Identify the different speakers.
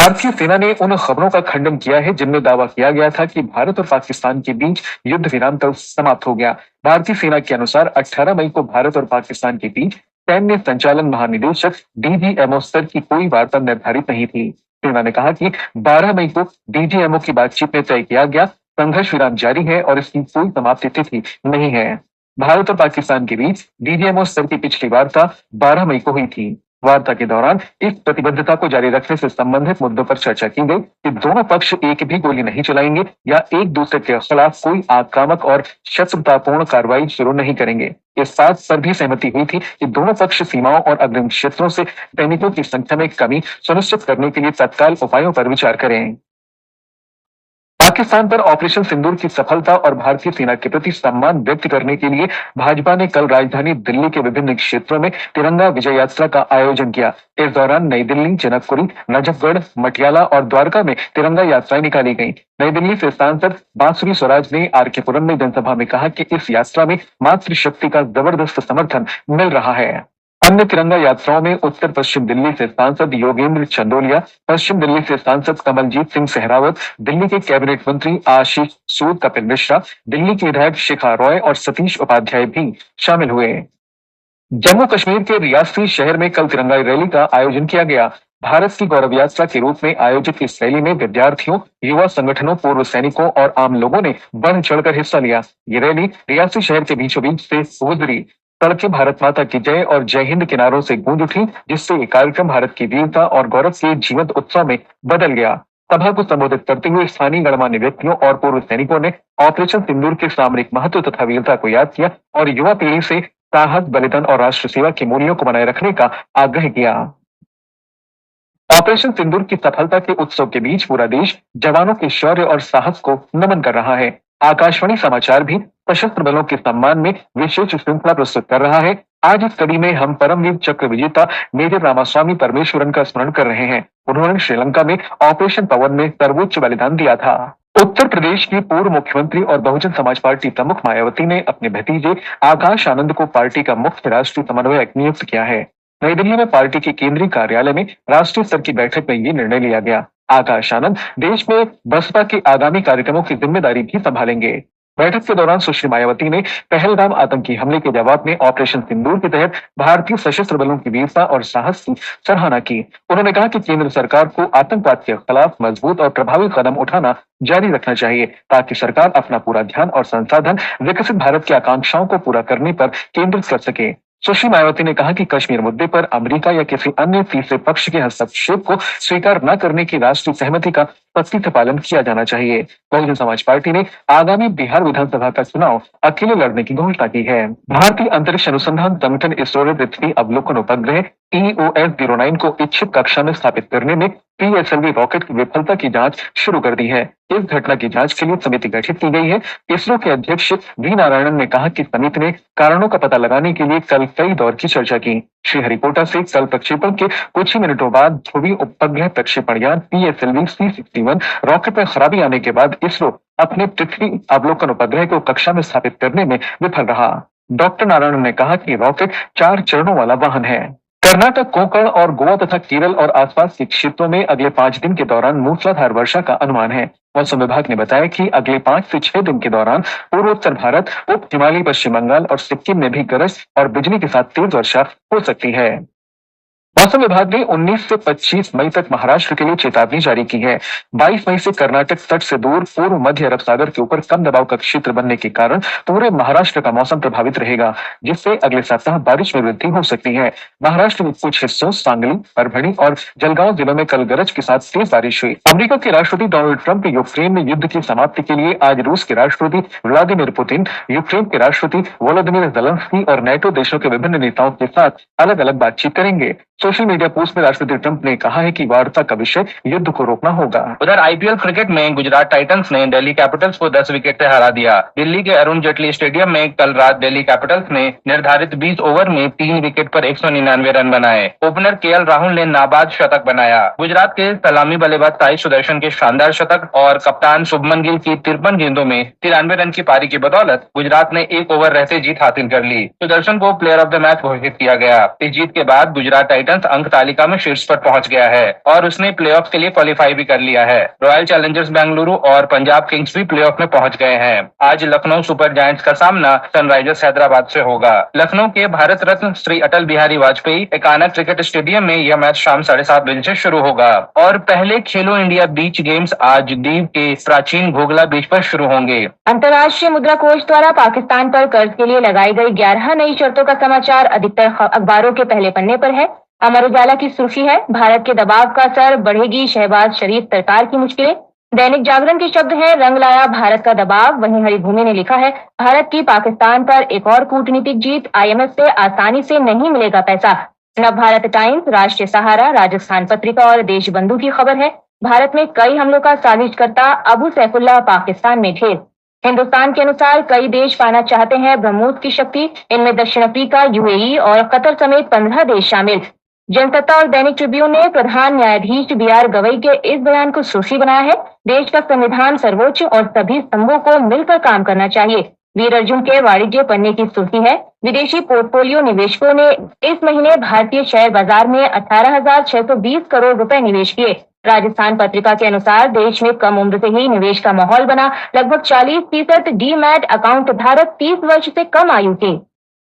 Speaker 1: भारतीय सेना ने उन खबरों का खंडन किया है जिनमें दावा किया गया था कि भारत और पाकिस्तान के बीच युद्ध विराम कल समाप्त हो गया। भारतीय सेना के अनुसार 18 मई को भारत और पाकिस्तान के बीच सैन्य संचालन महानिदेशक डीजीएमओ स्तर की कोई वार्ता निर्धारित नहीं थी। सेना ने कहा कि 12 मई को डीजीएमओ की बातचीत में तय किया गया संघर्ष विराम जारी है और इसकी कोई समाप्ति तिथि नहीं है। भारत और पाकिस्तान के बीच डीजीएमओ स्तर की पिछली वार्ता 12 मई को हुई थी। वार्ता के दौरान इस प्रतिबद्धता को जारी रखने से संबंधित मुद्दों पर चर्चा की गई कि दोनों पक्ष एक भी गोली नहीं चलाएंगे या एक दूसरे के खिलाफ कोई आक्रामक और शत्रुतापूर्ण कार्रवाई शुरू नहीं करेंगे। इस बात पर भी सहमति हुई थी कि दोनों पक्ष सीमाओं और अग्रिम क्षेत्रों से सैनिकों की संख्या में कमी सुनिश्चित करने के लिए तत्काल उपायों पर विचार करें। पाकिस्तान पर ऑपरेशन सिंदूर की सफलता और भारतीय सेना के प्रति सम्मान व्यक्त करने के लिए भाजपा ने कल राजधानी दिल्ली के विभिन्न क्षेत्रों में तिरंगा विजय यात्रा का आयोजन किया। इस दौरान नई दिल्ली, जनकपुरी, नजफगढ़, मटियाला और द्वारका में तिरंगा यात्राएं निकाली गईं। नई दिल्ली से सांसद बांसुरी स्वराज ने आरके पुरम में जनसभा में कहा कि इस यात्रा में मातृशक्ति का जबरदस्त समर्थन मिल रहा है। अन्य तिरंगा यात्राओं में उत्तर पश्चिम दिल्ली से सांसद योगेंद्र चंदोलिया, पश्चिम दिल्ली से सांसद कमलजीत सिंह सहरावत, दिल्ली के कैबिनेट मंत्री आशीष सूद, कपिल मिश्रा, दिल्ली के विधायक शिखा रॉय और सतीश उपाध्याय भी शामिल हुए। जम्मू कश्मीर के रियासी शहर में कल तिरंगा रैली का आयोजन किया गया। भारत की गौरव यात्रा के रूप में आयोजित इस रैली में विद्यार्थियों, युवा संगठनों, पूर्व सैनिकों और आम लोगों ने बढ़ चढ़कर हिस्सा लिया। ये रैली रियासी शहर के बीचों बीच से गुजरी। सड़कें भारत माता की जय और जय हिंद के नारों से गूंज उठी, जिससे ये कार्यक्रम भारत की वीरता और गौरव के जीवंत उत्सव में बदल गया। सभा को संबोधित करते हुए स्थानीय गणमान्य व्यक्तियों और पूर्व सैनिकों ने ऑपरेशन सिंदूर के सामरिक महत्व तथा वीरता को याद किया और युवा पीढ़ी से साहस, बलिदान और राष्ट्र सेवा के मूल्यों को बनाए रखने का आग्रह किया। ऑपरेशन सिंदूर की सफलता के उत्सव के बीच पूरा देश जवानों के शौर्य और साहस को नमन कर रहा है। आकाशवाणी समाचार भी सशस्त्र बलों के सम्मान में विशेष श्रृंखला प्रस्तुत कर रहा है। आज इस कड़ी में हम परमवीर चक्र विजेता मेजर रामास्वामी परमेश्वरन का स्मरण कर रहे हैं। उन्होंने श्रीलंका में ऑपरेशन पवन में सर्वोच्च बलिदान दिया था। उत्तर प्रदेश की पूर्व मुख्यमंत्री और बहुजन समाज पार्टी प्रमुख मायावती ने अपने भतीजे आकाश आनंद को पार्टी का मुख्य राष्ट्रीय समन्वयक नियुक्त किया है। नई दिल्ली में पार्टी के केंद्रीय कार्यालय में राष्ट्रीय स्तर की बैठक में ये निर्णय लिया गया। आकाश आनंद देश में बसपा के आगामी कार्यक्रमों की जिम्मेदारी भी संभालेंगे। बैठक के दौरान सुश्री मायावती ने पहलगाम आतंकी हमले के जवाब में ऑपरेशन सिंदूर के तहत भारतीय सशस्त्र बलों की वीरता और साहस की सराहना की। उन्होंने कहा कि केंद्र सरकार को आतंकवाद के खिलाफ मजबूत और प्रभावी कदम उठाना जारी रखना चाहिए, ताकि सरकार अपना पूरा ध्यान और संसाधन विकसित भारत की आकांक्षाओं को पूरा करने पर केंद्रित कर सके। सुश्री मायावती ने कहा कि कश्मीर मुद्दे पर अमेरिका या किसी अन्य तीसरे पक्ष के हस्तक्षेप को स्वीकार न करने की राष्ट्रीय सहमति का सख्ती से पालन किया जाना चाहिए। बहुजन समाज पार्टी ने आगामी बिहार विधानसभा का चुनाव अकेले लड़ने की घोषणा की है। भारतीय अंतरिक्ष अनुसंधान संगठन इसरो ने पृथ्वी अवलोकन उपग्रह EOS-09 को इच्छित कक्षा में स्थापित करने में PSLV रॉकेट की विफलता की जांच शुरू कर दी है। इस घटना की जांच के लिए समिति गठित की गई है। इसरो के अध्यक्ष वी नारायणन ने कहा कि समिति ने कारणों का पता लगाने के लिए कल कई दौर की चर्चा की। श्रीहरिकोटा से कल प्रक्षेपण के कुछ ही मिनटों बाद ध्रुवीय उपग्रह प्रक्षेपण यान PSLV C61 रॉकेट में खराबी आने के बाद इसरो अपने पृथ्वी अवलोकन उपग्रह को कक्षा में स्थापित करने में विफल रहा। डॉक्टर नारायण ने कहा कि रॉकेट 4 चरणों वाला वाहन है। कर्नाटक, कोंकण और गोवा तथा केरल और आसपास के क्षेत्रों में अगले 5 दिन के दौरान मूसलाधार वर्षा का अनुमान है। मौसम विभाग ने बताया कि अगले 5 से 6 दिन के दौरान पूर्वोत्तर भारत, उप हिमालय, पश्चिम बंगाल और सिक्किम में भी गरज और बिजली के साथ तेज वर्षा हो सकती है। मौसम विभाग ने 19 से 25 मई तक महाराष्ट्र के लिए चेतावनी जारी की है। 22 मई से कर्नाटक तट से दूर पूर्व मध्य अरब सागर के ऊपर कम दबाव का क्षेत्र बनने के कारण पूरे महाराष्ट्र का मौसम प्रभावित रहेगा, जिससे अगले सप्ताह बारिश में वृद्धि हो सकती है। महाराष्ट्र में कुछ हिस्सों, सांगली, परभणी और जलगांव जिलों में कल गरज के साथ तेज बारिश हुई। अमेरिका के राष्ट्रपति डोनाल्ड ट्रंप ने यूक्रेन में युद्ध की समाप्ति के लिए आज रूस के राष्ट्रपति व्लादिमीर पुतिन, यूक्रेन के राष्ट्रपति वोलोदिमीर ज़ेलेंस्की और नेटो देशों के विभिन्न नेताओं के साथ अलग अलग बातचीत करेंगे। सोशल मीडिया पोस्ट में राष्ट्रपति ट्रंप ने कहा है कि वार्ता का विषय युद्ध को रोकना होगा।
Speaker 2: उधर IPL क्रिकेट में गुजरात टाइटंस ने दिल्ली कैपिटल्स को 10 विकेट से हरा दिया। दिल्ली के अरुण जेटली स्टेडियम में कल रात दिल्ली कैपिटल्स ने निर्धारित 20 ओवर में 3 विकेट पर 199 रन बनाए। ओपनर KL राहुल ने नाबाद शतक बनाया। गुजरात के सलामी बल्लेबाज साई सुदर्शन के शानदार शतक और कप्तान शुभमन गिल की 53 गेंदों में 93 रन की पारी की बदौलत गुजरात ने 1 ओवर रहते जीत हासिल कर ली। सुदर्शन को प्लेयर ऑफ द मैच घोषित किया गया। इस जीत के बाद गुजरात टाइटंस टाइटंस अंक तालिका में शीर्ष पर पहुंच गया है और उसने प्लेऑफ के लिए क्वालिफाई भी कर लिया है। रॉयल चैलेंजर्स बेंगलुरु और पंजाब किंग्स भी प्लेऑफ में पहुंच गए हैं। आज लखनऊ सुपर जायंट्स का सामना सनराइजर्स हैदराबाद से होगा। लखनऊ के भारत रत्न श्री अटल बिहारी वाजपेयी एकाना क्रिकेट स्टेडियम में यह मैच शाम 7:30 बजे से शुरू होगा। और पहले खेलो इंडिया बीच गेम्स आज दीव के प्राचीन घोघला बीच पर शुरू होंगे।
Speaker 3: अंतर्राष्ट्रीय मुद्रा कोष द्वारा पाकिस्तान पर कर्ज के लिए लगाई गई 11 नई शर्तों का समाचार अधिकतर अखबारों के पहले पन्ने पर है। अमर उजाला की सुर्खी है, भारत के दबाव का असर, बढ़ेगी शहबाज शरीफ सरकार की मुश्किलें। दैनिक जागरण के शब्द हैं, रंग लाया भारत का दबाव। वहीं हरिभूमि ने लिखा है, भारत की पाकिस्तान पर एक और कूटनीतिक जीत, IMF से आसानी से नहीं मिलेगा पैसा। नव भारत टाइम्स, राष्ट्रीय सहारा, राजस्थान पत्रिका और देशबंधु की खबर है, भारत में कई हमलों का साजिशकर्ता अबू सैफुल्लाह पाकिस्तान में ढेर। हिंदुस्तान के अनुसार कई देश पाना चाहते हैं ब्रह्मोस की शक्ति, इनमें दक्षिण अफ्रीका, UAE और कतर समेत 15 देश शामिल। जनसत्ता और दैनिक ट्रिब्यून ने प्रधान न्यायाधीश BR गवई के इस बयान को सुर्खी बनाया है, देश का संविधान सर्वोच्च और सभी स्तंभों को मिलकर काम करना चाहिए। वीर अर्जुन के वाणिज्य पन्ने की सुर्खी है, विदेशी पोर्टफोलियो निवेशकों ने इस महीने भारतीय शेयर बाजार में 18,620 करोड़ रुपए निवेश किए। राजस्थान पत्रिका के अनुसार देश में कम उम्र से ही निवेश का माहौल बना, लगभग 40% डीमैट अकाउंट धारक 30 वर्ष से कम आयु के।